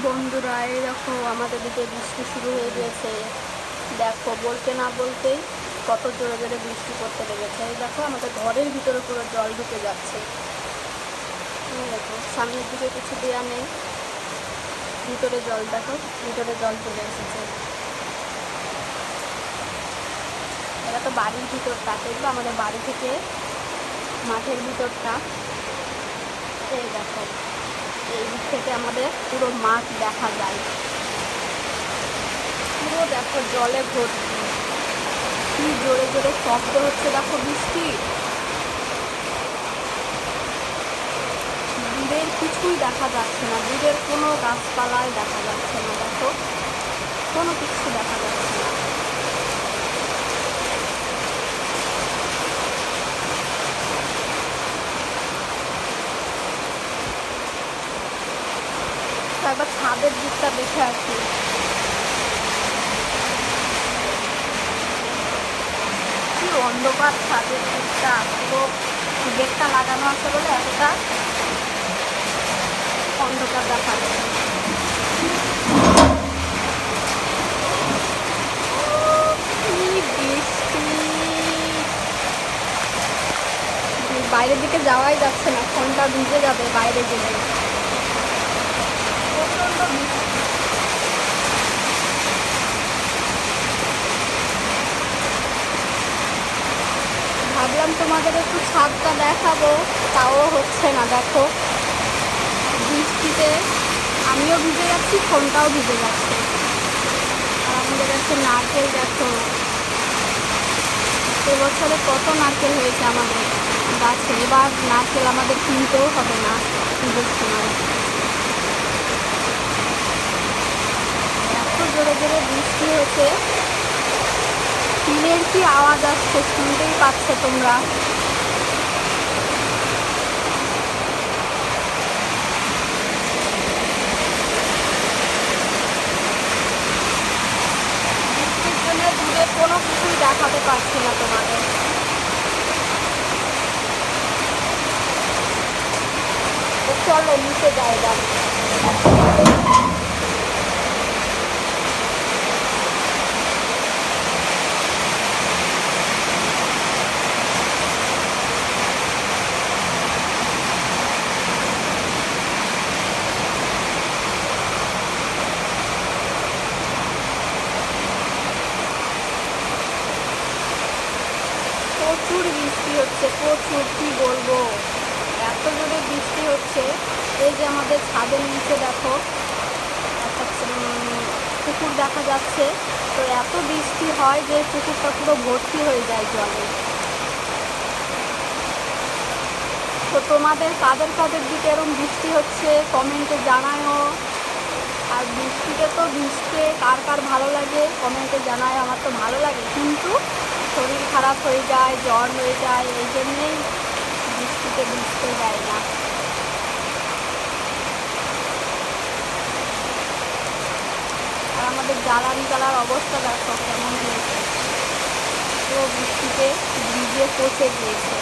বন্ধুরা, এই দেখো আমাদের দিকে বৃষ্টি শুরু হয়ে গিয়েছে। দেখো, বলতে না বলতেই কত জোরে জোরে বৃষ্টি পড়তে লেগেছে। এই দেখো আমাদের ঘরের ভিতরে পুরো জল ঢুকে যাচ্ছে। দেখো সামনের দিকে কিছু দেওয়া নেই, ভিতরে জল, দেখো ভিতরে জল চলে এসেছে। এটা তো বাড়ির ভিতরটা, দেখবো আমাদের বাড়ি থেকে মাঠের ভিতরটা। এই দেখো, এই দিক থেকে আমাদের পুরো মাঠ দেখা যায়। পুরো দেখো জলে ভর্তি, কি জোরে জোরে শব্দ হচ্ছে দেখো বৃষ্টি। দূরের কিছুই দেখা যাচ্ছে না, দূরের কোনো গাছপালাই দেখা যাচ্ছে না, দেখো কোনো কিছু দেখা যাচ্ছে না। একবার ছাদের দিকটা দেখে আসি। কি অন্ধকার ছাদের দিকটা, পুরো গেটটা লাগানো আছে বলে এতটা অন্ধকার দেখা যাচ্ছে। বাইরের দিকে যাওয়াই যাচ্ছে না, ফোনটা ভিজে যাবে বাইরে গেলে। প্রচন্ড বৃষ্টি। ভাবলাম তোমাদের একটু ছাদটা দেখাবো, তাও হচ্ছে না। দেখো বৃষ্টিতে আমিও ভিজে যাচ্ছি, ফোনটাও ভিজে যাচ্ছে। আর আমাদের কাছে নারকেল, দেখো এবছরে কত নারকেল হয়েছে আমাদের গাছে। এবার নারকেল আমাদের কিনতেও হবে না পুজোর সময়। এত জোরে জোরে বৃষ্টি হচ্ছে, টিনের কি আওয়াজ আসছে শুনতেই পাচ্ছ তোমরা। বৃষ্টির জন্য দূরে কোনো কিছুই দেখাতে পারছি না তোমাদের। চলো নিচে জায়গা। প্রচুর বৃষ্টি হচ্ছে, প্রচুর, কি বলবো, এত জোরে বৃষ্টি হচ্ছে। এই যে আমাদের ছাদের নিচে দেখো একটা পুকুর দেখা যাচ্ছে। তো এত বৃষ্টি হয় যে পুকুরটা পুরো ভর্তি হয়ে যায় জলে। তো তোমাদের কাদের কাদের দিকে এরকম বৃষ্টি হচ্ছে কমেন্টে জানায়ও। আর বৃষ্টিতে তো ভিজতে কার কার ভালো লাগে কমেন্টে জানায়। আমার তো ভালো লাগে, কিন্তু শরীর খারাপ হয়ে যায়, জ্বর হয়ে যায়, এই জন্যেই বৃষ্টিতে ভিজতে যায় না। আর আমাদের জ্বালানি জ্বালার অবস্থা দেখো কেমন হয়েছে, পুরো বৃষ্টিতে ভিজে পচে গিয়েছে।